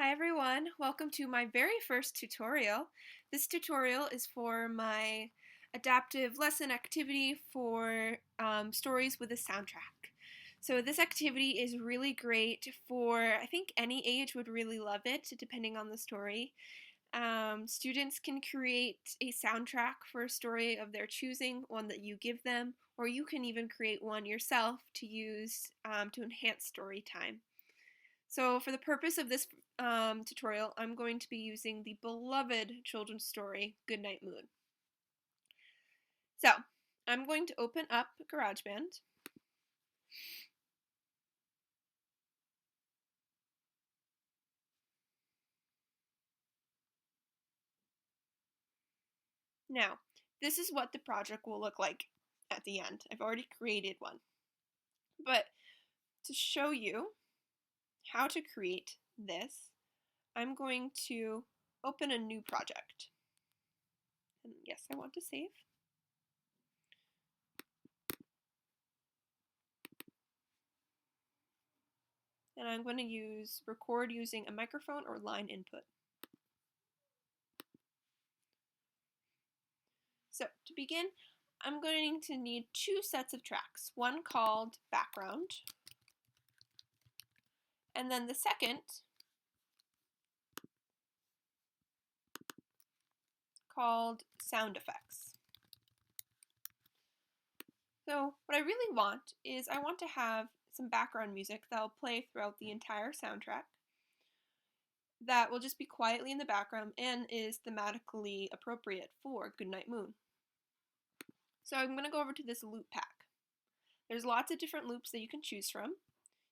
Hi everyone, welcome to my very first tutorial. This tutorial is for my adaptive lesson activity for stories with a soundtrack. So this activity is really great for, I think any age would really love it depending on the story. Students can create a soundtrack for a story of their choosing, one that you give them, or you can even create one yourself to use to enhance story time. So for the purpose of this tutorial, I'm going to be using the beloved children's story, Goodnight Moon. So I'm going to open up GarageBand. Now, this is what the project will look like at the end. I've already created one. But to show you how to create this, I'm going to open a new project. And yes, I want to save. And I'm going to record using a microphone or line input. So to begin, I'm going to need two sets of tracks, one called background, and then the second called sound effects. So what I really want is I want to have some background music that will play throughout the entire soundtrack that will just be quietly in the background and is thematically appropriate for Goodnight Moon. So I'm going to go over to this loop pack. There's lots of different loops that you can choose from.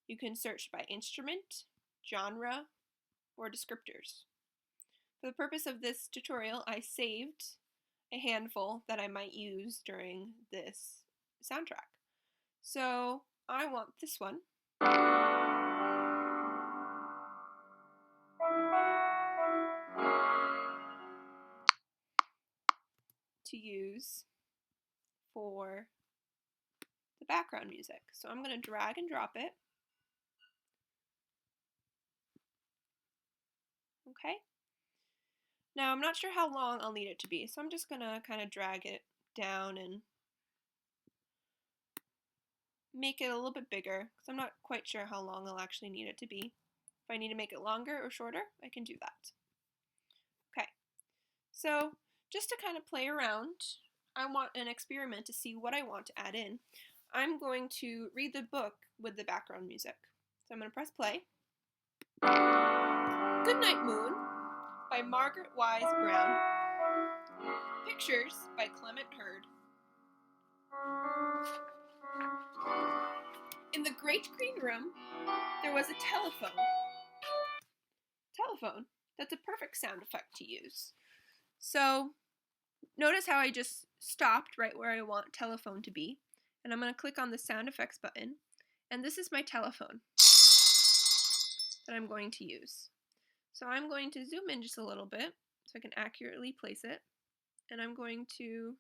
You can search by instrument, genre, or descriptors. For the purpose of this tutorial, I saved a handful that I might use during this soundtrack. So I want this one. To use for the background music. So I'm going to drag and drop it. Okay. Now I'm not sure how long I'll need it to be, so I'm just going to kind of drag it down and make it a little bit bigger because I'm not quite sure how long I'll actually need it to be. If I need to make it longer or shorter, I can do that. Okay. So just to kind of play around, I want an experiment to see what I want to add in. I'm going to read the book with the background music. So I'm going to press play. Goodnight Moon by Margaret Wise Brown. Pictures by Clement Hurd. In the great green room, there was a telephone. Telephone. That's a perfect sound effect to use. So notice how I just stopped right where I want telephone to be. And I'm going to click on the sound effects button. And this is my telephone that I'm going to use. So I'm going to zoom in just a little bit so I can accurately place it. And I'm going to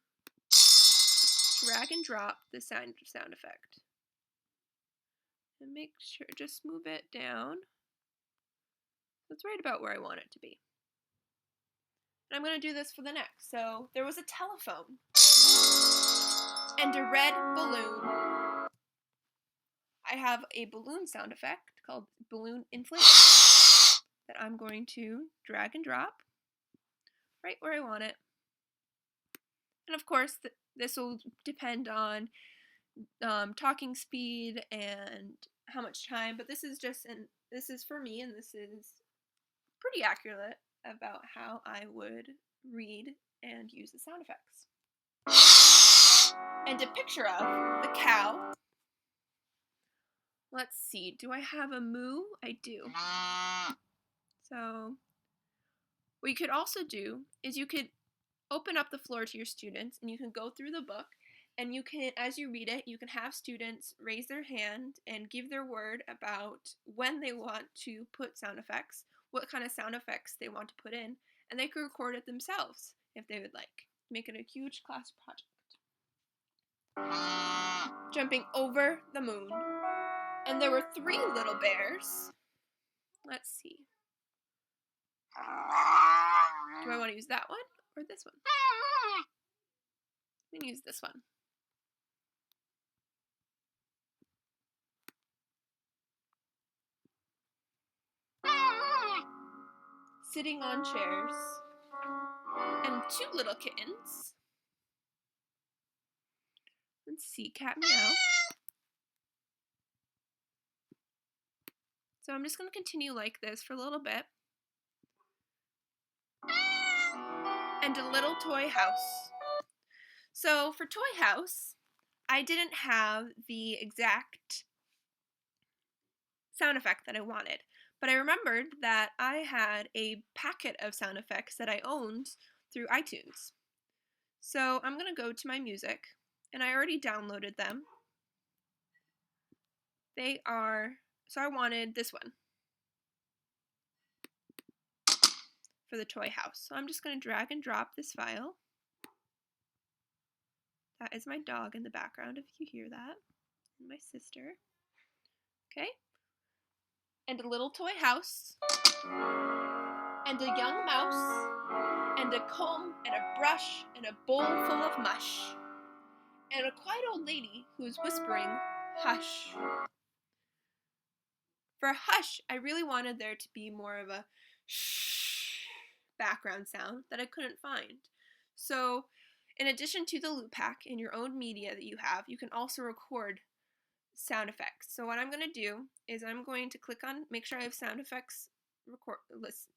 drag and drop the sound effect. And make sure, just move it down. That's right about where I want it to be. And I'm going to do this for the next. So there was a telephone and a red balloon. I have a balloon sound effect called balloon inflation that I'm going to drag and drop right where I want it. And of course, this will depend on talking speed and how much time, but this is this is for me, and this is pretty accurate about how I would read and use the sound effects. And a picture of the cow. Let's see, do I have a moo? I do. So what you could also do is you could open up the floor to your students and you can go through the book, and you can, as you read it, you can have students raise their hand and give their word about when they want to put sound effects, what kind of sound effects they want to put in, and they could record it themselves if they would like. Make it a huge class project. Jumping over the moon. And there were 3 little bears. Let's see. Do I want to use that one or this one? I'm going to use this one. Sitting on chairs. And 2 little kittens. Let's see, cat meow. So I'm just going to continue like this for a little bit. And a little toy house. So for toy house, I didn't have the exact sound effect that I wanted, but I remembered that I had a packet of sound effects that I owned through iTunes. So I'm going to go to my music, and I already downloaded them. So I wanted this one for the toy house. So I'm just going to drag and drop this file. That is my dog in the background, if you hear that, and my sister. Okay. And a little toy house, and a young mouse, and a comb, and a brush, and a bowl full of mush, and a quiet old lady who is whispering, hush. For hush, I really wanted there to be more of a shh background sound that I couldn't find. So, in addition to the loop pack in your own media that you have, you can also record sound effects. So what I'm going to do is I'm going to click on, make sure I have sound effects record list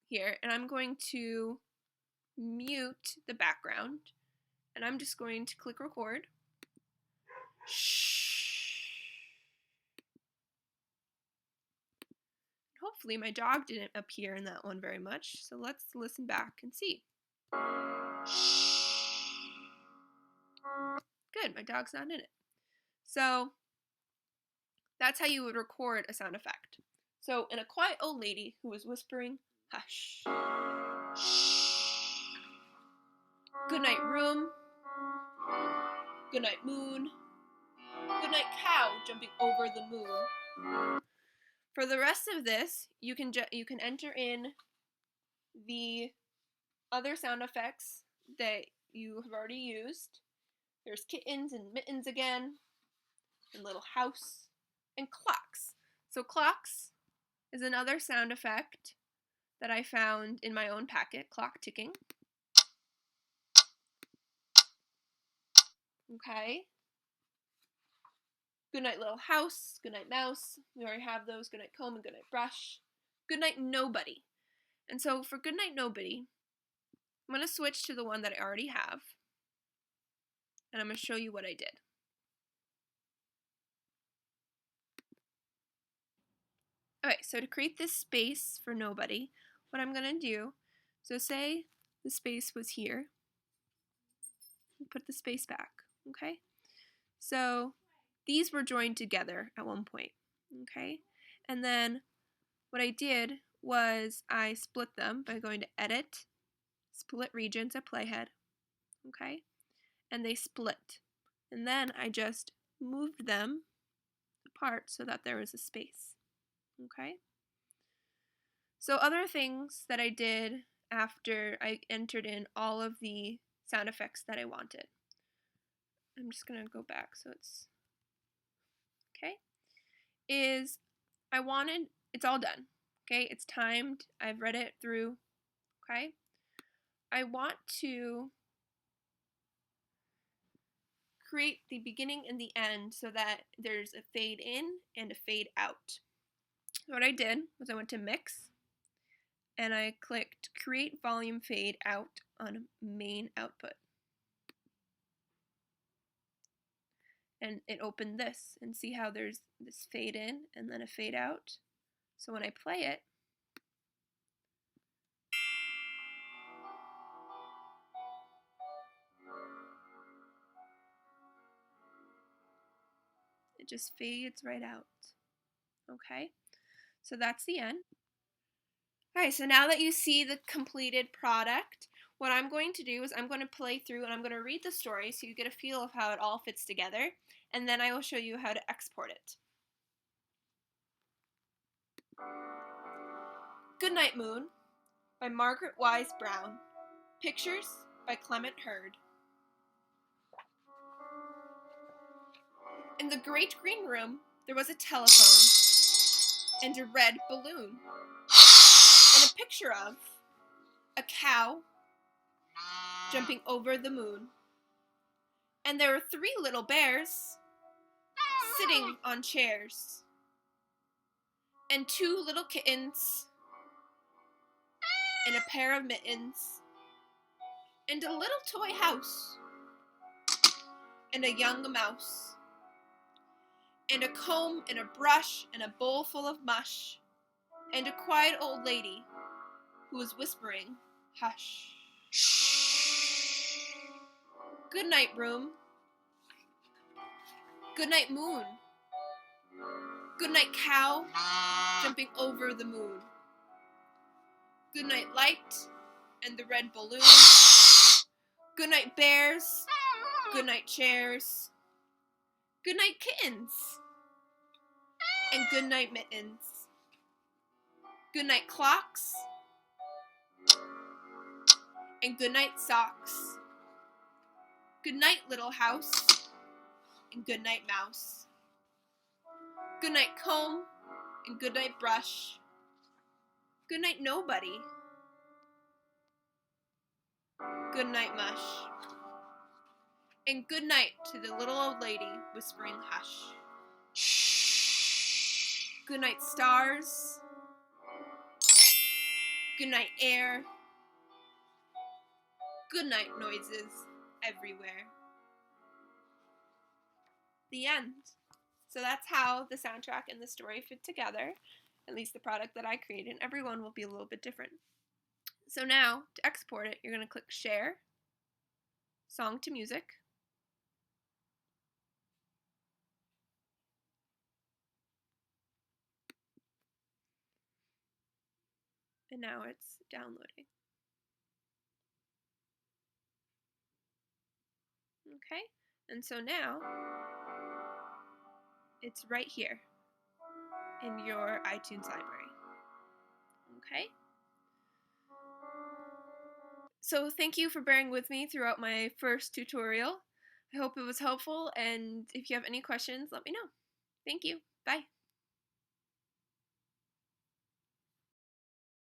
here, and I'm going to mute the background, and I'm just going to click record. Shh. Hopefully my dog didn't appear in that one very much, so let's listen back and see. Good, my dog's not in it. So that's how you would record a sound effect. So in a quiet old lady who was whispering, hush. Good night room. Good night moon. Good night cow jumping over the moon. For the rest of this, you can enter in the other sound effects that you have already used. There's kittens and mittens again, and little house, and clocks. So clocks is another sound effect that I found in my own packet, clock ticking. Okay. Good night little house, good night mouse. We already have those, good night comb and good night brush. Good night nobody. And so for good night nobody, I'm going to switch to the one that I already have. And I'm going to show you what I did. Okay, so to create this space for nobody, what I'm going to do, so say the space was here. Put the space back, okay? So these were joined together at one point, okay? And then what I did was I split them by going to Edit, Split Regions at Playhead, okay? And they split. And then I just moved them apart so that there was a space, okay? So other things that I did after I entered in all of the sound effects that I wanted. I'm just going to go back so it's okay. Is I wanted, it's all done. Okay, it's timed. I've read it through. Okay. I want to create the beginning and the end so that there's a fade in and a fade out. What I did was I went to mix and I clicked create volume fade out on main output. And it opened this, and see how there's this fade in and then a fade out. So when I play it, it just fades right out. Okay, so that's the end. Alright, so now that you see the completed product, what I'm going to do is I'm going to play through and I'm going to read the story so you get a feel of how it all fits together, and then I will show you how to export it. Goodnight Moon by Margaret Wise Brown. Pictures by Clement Hurd. In the great green room, there was a telephone and a red balloon and a picture of a cow jumping over the moon. And there were 3 little bears sitting on chairs and 2 little kittens and a pair of mittens and a little toy house and a young mouse and a comb and a brush and a bowl full of mush and a quiet old lady who was whispering, "Hush." Good night, room. Good night, moon. Good night, cow jumping over the moon. Good night, light and the red balloon. Good night, bears. Good night, chairs. Good night, kittens. And good night, mittens. Good night, clocks. And good night, socks. Good night, little house. And good night, mouse. Good night, comb. And good night, brush. Good night, nobody. Good night, mush. And good night to the little old lady whispering, "Hush." Good night, stars. Good night, air. Good night, noises everywhere. The end. So that's how the soundtrack and the story fit together, at least the product that I created, and everyone will be a little bit different. So now, to export it, you're going to click Share, Song to Music, and now it's downloading. Okay, and so now it's right here in your iTunes library. Okay? So thank you for bearing with me throughout my first tutorial. I hope it was helpful, and if you have any questions, let me know. Thank you. Bye.